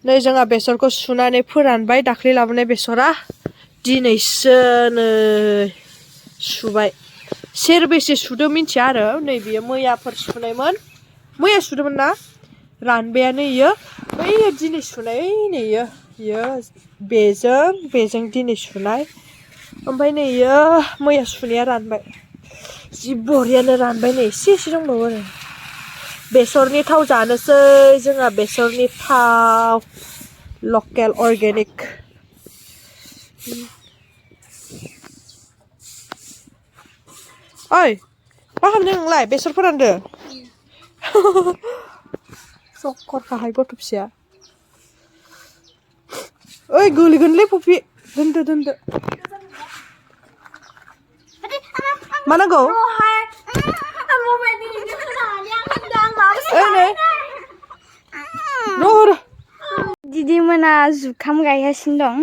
नै जोंहा बेसरखौ सुनानै फोरानबाय दाख्लै लाबोनाय बेसरा दिनैसो नै सुबाय सेरबेसे सुदो मिन्थिया आरो नै बियो मैयाफोर सुनायमोन मैया सुदोंमोन ना रानबायानो इयो बै दिनै सुनाय नै इयो बेजों दिनै सुनाय ओमफ्राय नै इयो मैया सुनाया रानबाय जि बरियानो रानबाय नै एसे दंबावो आरो बेसरनि थाव जानोसै जोंहा बेसरनि थाव लकेल अर्गेनिक ओइ मा खालामदों नोंलाय बेसर फोरानदो जखरखाहाय गथ' फिसाया ओइ गोलैगोनलै पपि दोनदो मा नांगौ दिदी मोना जुखाम गायगासिनो दं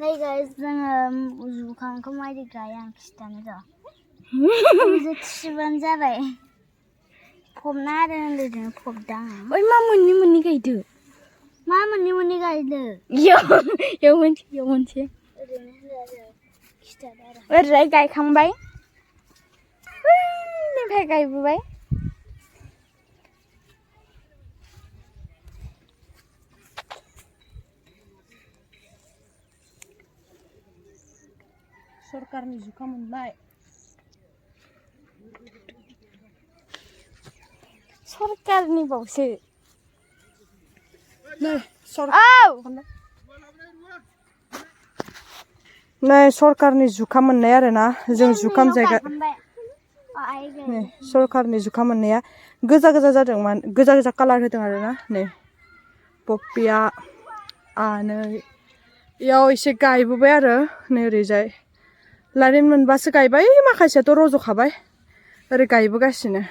नै गाइस जोङो जुखामखौ मारै गायो आं खिथानो र' थुबानो जाबाय फबना आरो उन्दैजों फबदां ओइ मा मोननै गायदो मा मोननै गायदो इयाव मोनसे ओरैहाय गायखांबाय बैनिफ्राय गायबोबाय सरकारनि जुखाम मोनबाय सरकारनि बावसो नै सरकारनि जुखाम मोननाय आरो ना जों जुखाम जायगा नै सरकारनि जुखाम मोननाया गोजा जादोंमोन गोजा कालार होदों आरो ना नै पपिया नै इयाव एसे गायबोबाय आरो नै ओरैजाय लारिन मोनबासो गायबाय माखासेयाथ' रज'खाबाय ओरै गायबोगासिनो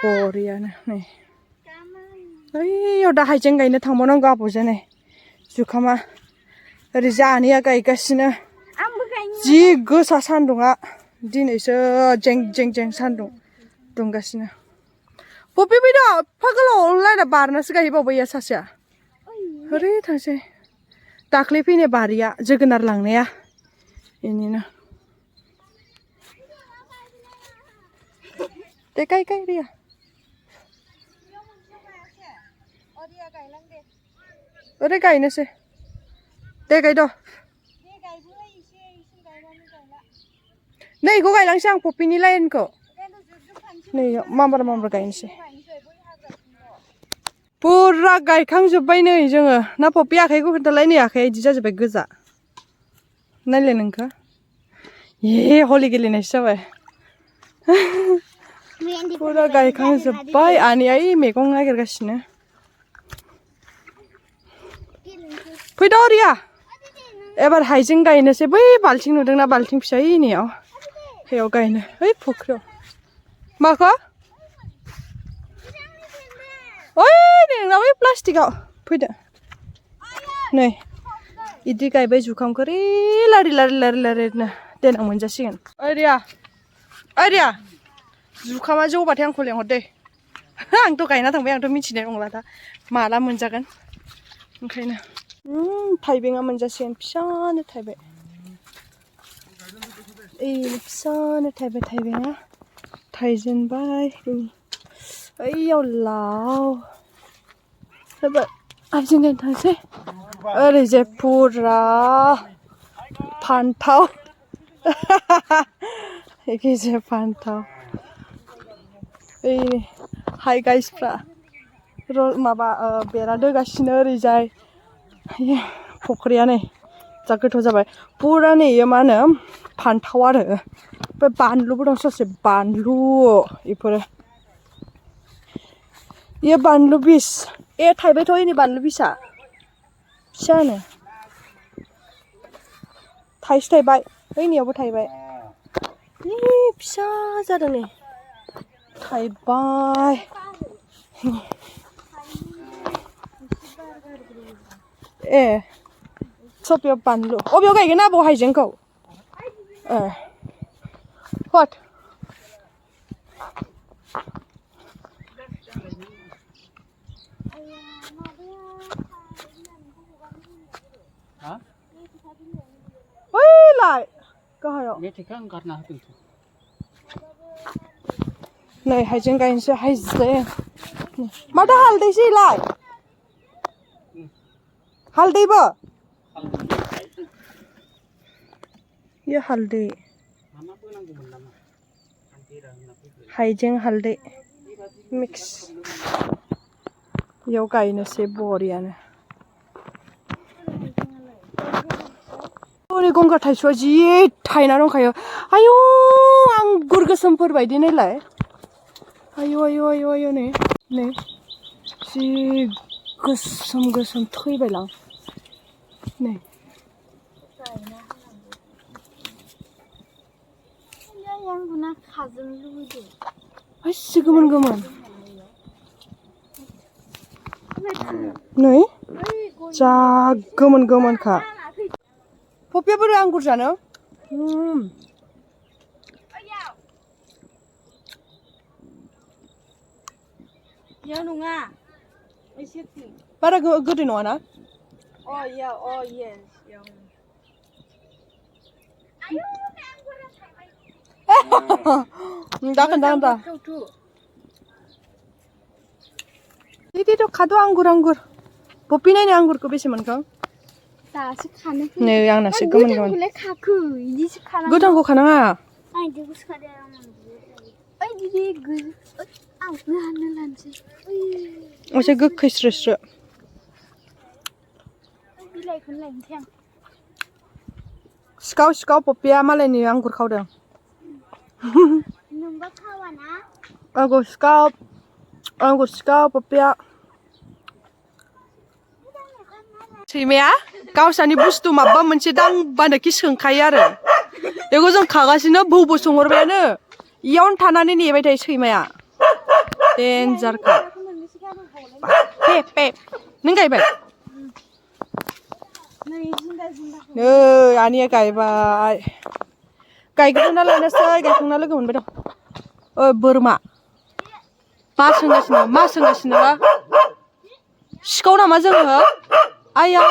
बरियानो नै ओइयाव दा हाइजें गायनो थांबावनांगौ आब'जों नै जुखामा ओरै जानिया गायगासिनो जि गोसा सान्दुङा दिनैसो जें सान्दुं दुंगासिनो पपि फैदो फागोलाव लायना बारनासो गायहैबावबाय सासेया ओरै थांसै दाख्लै फैनाय बारिया जोगोनार लांनाया बेनिनो दे गाय रिया ओरै गायनोसै दे गायद' नै इखौ गायलांसै आं पपिनि लाइनखौ नै मामबार गायनोसै पुरा गायखांजोब्बाय नै जोङो ना पपि आखाइखौ खोन्थालाय नै आखाइया इदि जाजोब्बाय गोजा नायलाय नोंखो हलि गेलेनायसो जाबाय पुरा गायखांजोब्बाय आनैया मैगं नागिरगासिनो फैद' रिया एबार हाइजें गायनोसै बै बाल्थिं नुदोंना बाल्थिं फिसा इनियाव बेयाव गायनो ओइ फुख्रियाव माखौ ओइ नोंना बै प्लास्टिकआव फैदो नै इदि गायबाय जुखामखौ ओरै लारि देनां मोनजासिगोन ओइ रिया जुखामा जौबाथाय आंखौ लेंहर दे आंथ' गायना थांबाय आंथ' मिथिनाय नंला दा माला मोनजागोन ओंखायनो थाइबेंआ मोनजासिगोन फिसानो थाइबाय फिसानो थाइबाय थाइबेंआ थाइजेनबाय ओइयाव लाव आइजें गायनो थांसै ओरैजाय पुरा फान्थाव एखेजे फान्थाव हाय गाइसफ्रा माबा बेरा दोगासिनो ओरैजाय फख्रिया नै जा गोथाव जाबाय पुरा नै मा होनो फान्थाव आरो ओमफ्राय बानलुबो दं ससे बानलु बेफोरो इयो बानलु बिस थाइबायथ' इनि बानलु बिसा फिसानो थाइबाय ओइनियावबो थाइबाय फिसा जादों नै थाइबाय सफियाव बानलु अबेयाव गायगोन आबौ हाइजेंखौ हट नै हाइजें गायनोसै हाइजें माथो हालदैसो इलाय हालदैबो इयो हालदै हाइजें हालदै मिक्स इयाव गायनोसै बरियानो ओरै गंगार थाइसुआ जि थायना दंखायो आयौ आंगुर गोसोमफोर बायदि नायलाय आयौ आयौ आयौ आयौ नै नै जि गोसोम गोसोम थैबायलां नै एसे गोमोन गोमोन नै जा गोमोन गोमोनखा पपिया बोरै आंगुर जानो इयाव नङा एसे बारा गोदै नङा ना इयाव येस इयाव दा खोन्था दा दे खाद' आंगुर आंगुर पपि नायनो आंगुरखौ बेसे मोनखो दासो खानो नै आंनासो गोमोन गोमोन खाखो इदिसो खानांगौ गोथांखौ खानाङा आं इदिखौसो खादों ओइ दिदि आं हानना लानोसै एसे गोखैस्रोस्रो बिलाइखौनो लायनोसै आं सिखाव सिखाव पपिया मालायनि आंगुर खावदों नोंबा खावाना आंगुर सिखाव पपिया सैमाया गावसानि बुस्थु माबा मोनसे दांबानो खि सोंखायो आरो बेखौ जों खागासिनो बौबो सोंहरबायानो इयावनो थानानै नेबाय थायो सैमाया देन्जारखा पे नों गायबाय नै आनैया गायबाय गायग्रोना लानोसै गायखांना लोगो मोनबाय दं बोरमा मा सोंगासिनो सिखाव नामा जोङो आया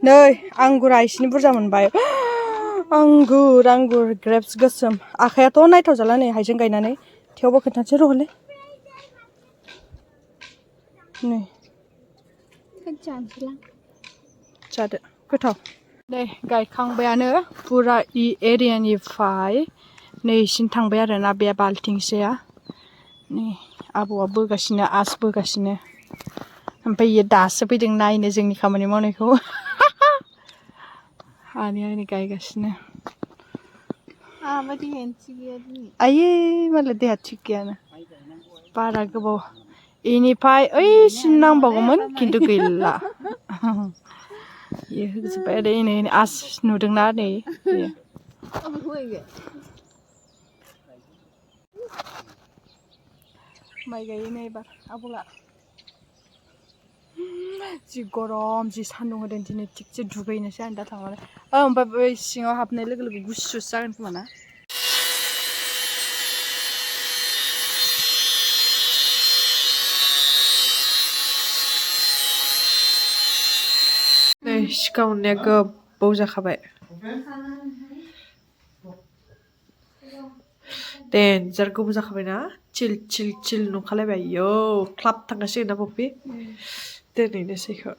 नै आंगुरा इसिनि बुरजा मोनबाय आंगुर ग्रेप्स गोसोम आखायाथ' नायथाव जाला नै हाइजें गायनानै थेवबो खोन्थानोसै र'लै नै जादो गोथाव नै गायखांबायानो फुरा इ एरियानिफ्राय नैसिम थांबाय आरोना बे बाल्थिंसेया नै आबौआ बोगासिनो आस बोगासिनो ओमफ्राय इयो दासो फैदों नायनो जोंनि खामानि मावनायखौ आनैया गायगासिनो आयै मालाय देहा थिग गैयानो बारा गोबाव इनिफ्राय ओइसिम नांबावगौमोन खिन्थु गैला इयो होजोब्बाय ओरै नै आस नुदोंना नै माइ गायो नै एबार आबौला जि गरम जि सान्दुं होदों दिनै थिगसे दुगैनोसै आं दा थांनानै ओमफ्राय बै सिङाव हाबनाय लोगो लोगो गुसुसो जागोन खोमा ना नै सिखावनाया गोबाव जाखाबाय देन्जार गोबाव जाखाबायना चिल चिल चिल नंखालायबाय आयौ क्लाब थांगासिगोन ना पपि दोनहैनोसैखौ